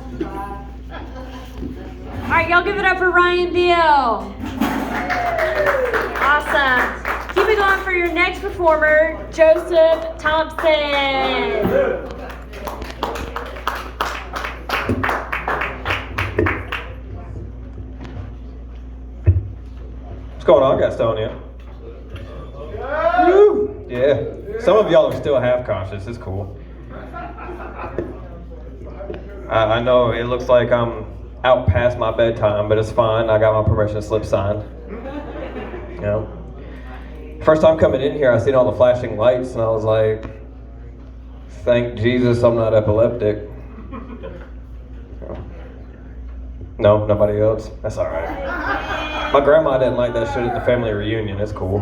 All right, y'all give it up for Ryan Beal. Awesome. Keep it going for your next performer, Joseph Thompson. What's going on, Gastonia? Woo! Yeah. Some of y'all are still half conscious. It's cool. I know it looks like I'm out past my bedtime, but it's fine. I got my permission slip signed. You know? First time coming in here, I seen all the flashing lights, and I was like, thank Jesus I'm not epileptic. No, nobody else? That's all right. My grandma didn't like that shit at the family reunion. It's cool.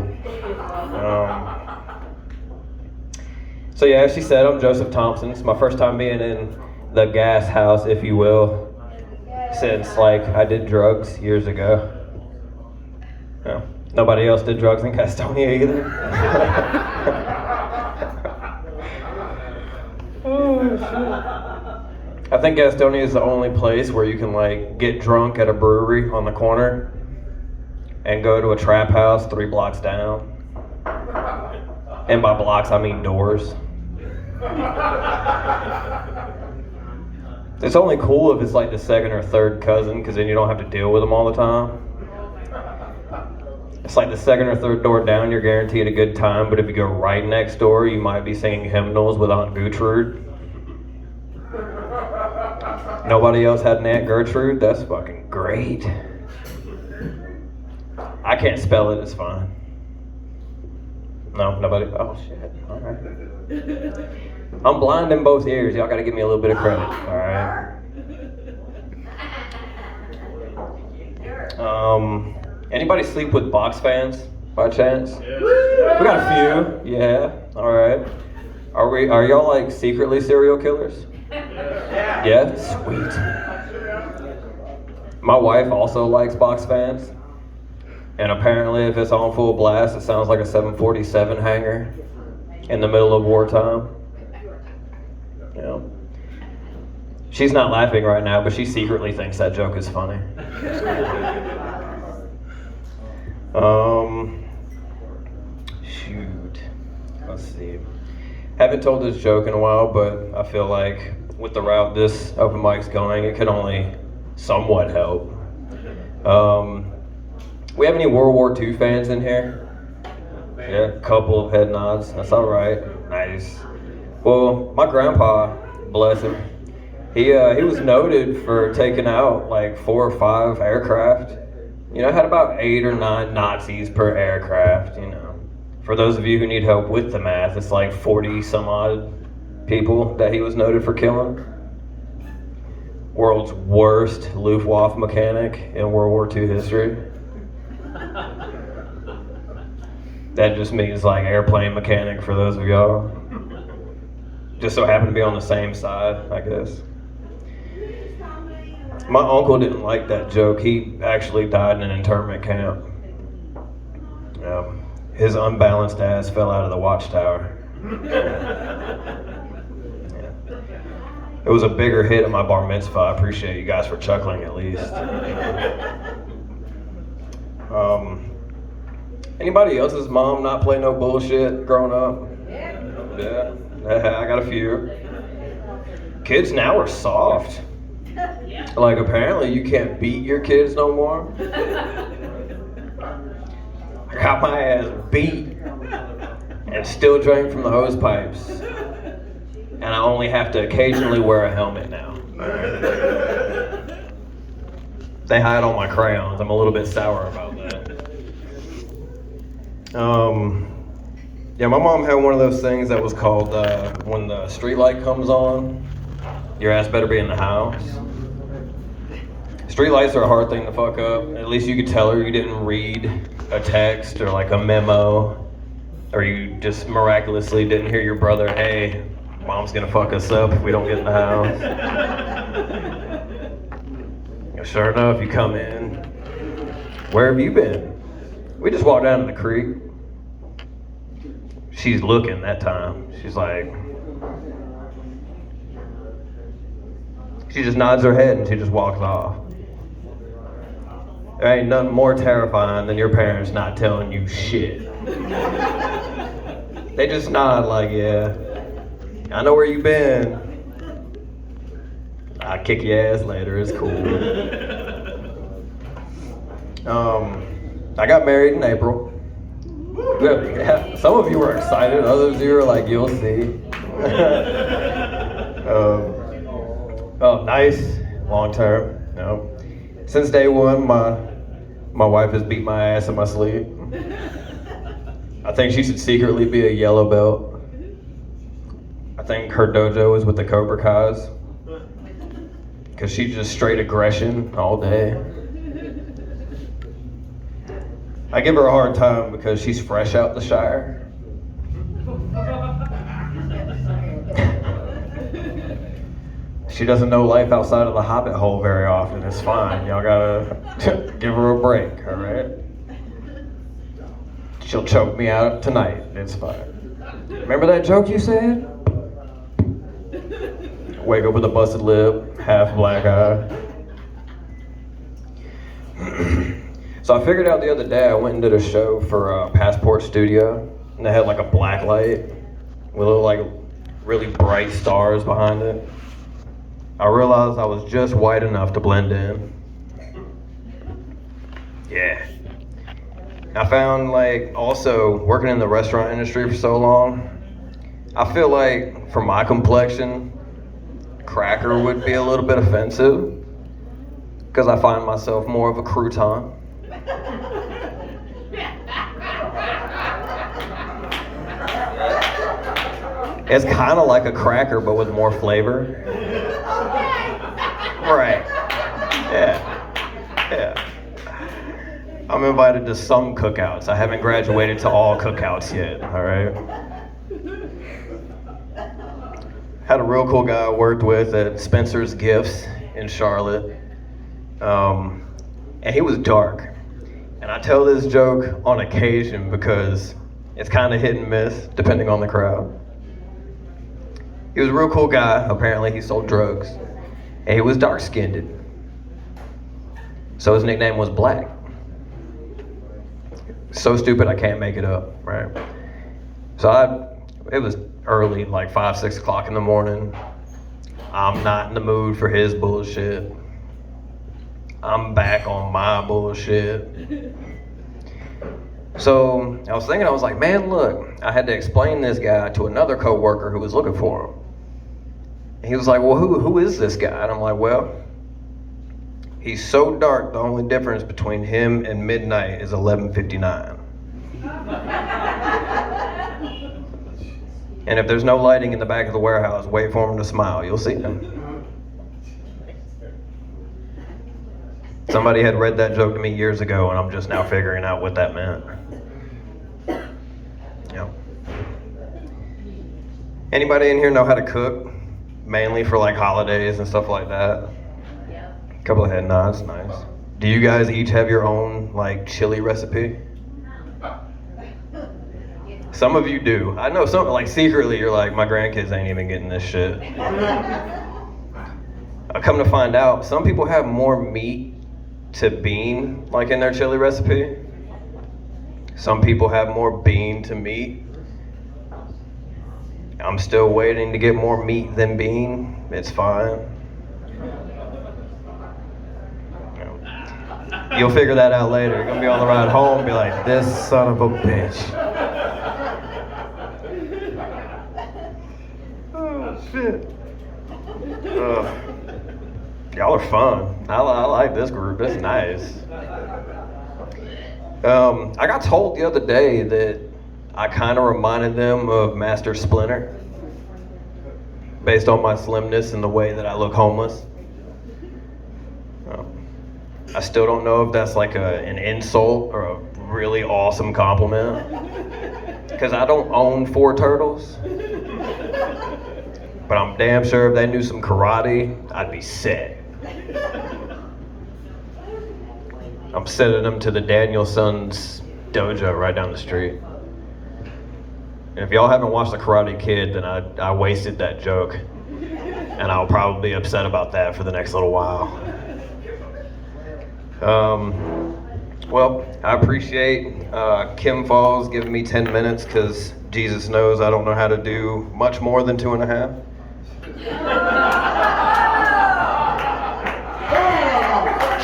So yeah, as she said, I'm Joseph Thompson. It's my first time being in the gas house, if you will, since like I did drugs years ago. Yeah. Nobody else did drugs in Gastonia either. Oh shit. I think Gastonia is the only place where you can like get drunk at a brewery on the corner and go to a trap house 3 blocks down. And by blocks, I mean doors. It's only cool if it's like the second or third cousin, because then you don't have to deal with them all the time. It's like the second or third door down, you're guaranteed a good time, but if you go right next door, you might be singing hymnals with Aunt Gertrude. Nobody else had an Aunt Gertrude? That's fucking great. I can't spell it, it's fine. No, nobody? Oh shit, alright. I'm blind in both ears, y'all gotta give me a little bit of credit, alright? Anybody sleep with box fans, by chance? Yes. We got a few, yeah, alright. Are y'all like secretly serial killers? Yeah, sweet. My wife also likes box fans. And apparently if it's on full blast, it sounds like a 747 hangar in the middle of wartime. You know. She's not laughing right now, but she secretly thinks that joke is funny. Shoot. Let's see. Haven't told this joke in a while, but I feel like with the route this open mic's going, it could only somewhat help. We have any World War II fans in here? Yeah, a couple of head nods. That's all right. Nice. Well, my grandpa, bless him, he was noted for taking out like 4 or 5 aircraft. You know, had about 8 or 9 Nazis per aircraft, you know. For those of you who need help with the math, it's like 40 some odd people that he was noted for killing. World's worst Luftwaffe mechanic in World War II history. That just means like airplane mechanic for those of y'all. Just so happened to be on the same side, I guess. My uncle didn't like that joke. He actually died in an internment camp. His unbalanced ass fell out of the watchtower. Yeah. It was a bigger hit at my bar mitzvah. I appreciate you guys for chuckling at least. Anybody else's mom not play no bullshit growing up? Yeah, I got a few. Kids now are soft. Like apparently you can't beat your kids no more. I got my ass beat and still drank from the hose pipes. And I only have to occasionally wear a helmet now. They hide all my crayons. I'm a little bit sour about that. Yeah, my mom had one of those things that was called when the street light comes on, your ass better be in the house. Street lights are a hard thing to fuck up. At least you could tell her you didn't read a text or like a memo, or you just miraculously didn't hear your brother, hey, mom's gonna fuck us up if we don't get in the house. Sure enough, you come in, where have you been? We just walked down to the creek. She's looking that time. She's like, She just nods her head and she just walks off. There ain't nothing more terrifying than your parents not telling you shit. They just nod like, yeah, I know where you been. I'll kick your ass later, it's cool. I got married in April. Yeah, some of you were excited, others of you were like, you'll see. Oh, nice, long term. No. Since day one, my wife has beat my ass in my sleep. I think she should secretly be a yellow belt. I think her dojo is with the Cobra Kais. Because she's just straight aggression all day. I give her a hard time because she's fresh out the Shire. She doesn't know life outside of the Hobbit hole very often. It's fine. Y'all gotta give her a break, all right? She'll choke me out tonight. It's fine. Remember that joke you said? Wake up with a busted lip, half black eye. So I figured out the other day, I went and did a show for Passport Studio, and they had like a black light with little like really bright stars behind it. I realized I was just white enough to blend in. Yeah. I found like also working in the restaurant industry for so long, I feel like for my complexion, cracker would be a little bit offensive because I find myself more of a crouton. It's kind of like a cracker but with more flavor. Right. Yeah. I'm invited to some cookouts. I haven't graduated to all cookouts yet, all right? Had a real cool guy I worked with at Spencer's Gifts in Charlotte. And he was dark. And I tell this joke on occasion because it's kind of hit and miss depending on the crowd. He was a real cool guy. Apparently he sold drugs. And he was dark-skinned. So his nickname was Black. So stupid I can't make it up, right? So it was early, like 5, 6 o'clock in the morning. I'm not in the mood for his bullshit. I'm back on my bullshit. So I was like, man, look, I had to explain this guy to another coworker who was looking for him. And he was like, well, who is this guy? And I'm like, well, he's so dark, the only difference between him and midnight is 11:59. And if there's no lighting in the back of the warehouse, wait for him to smile. You'll see him. Somebody had read that joke to me years ago, and I'm just now figuring out what that meant. Yeah. Anybody in here know how to cook? Mainly for like holidays and stuff like that? Yeah. Couple of head nods, nice. Do you guys each have your own like chili recipe? Some of you do. I know some, like secretly you're like, my grandkids ain't even getting this shit. I come to find out, some people have more meat to bean like in their chili recipe. Some people have more bean to meat. I'm still waiting to get more meat than bean. It's fine. You'll figure that out later. You're gonna be on the ride home and be like, this son of a bitch. Oh, shit. Y'all are fun. I like this group. It's nice. I got told the other day that I kind of reminded them of Master Splinter based on my slimness and the way that I look homeless. I still don't know if that's like an insult or a really awesome compliment because I don't own 4 turtles. But I'm damn sure if they knew some karate, I'd be set. I'm sending them to the Danielson's dojo right down the street. And if y'all haven't watched The Karate Kid, then I wasted that joke. and I'll probably be upset about that for the next little while. Well, I appreciate Kim Falls giving me 10 minutes because Jesus knows I don't know how to do much more than 2.5.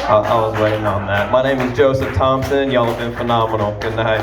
I was waiting on that. My name is Joseph Thompson. Y'all have been phenomenal. Good night.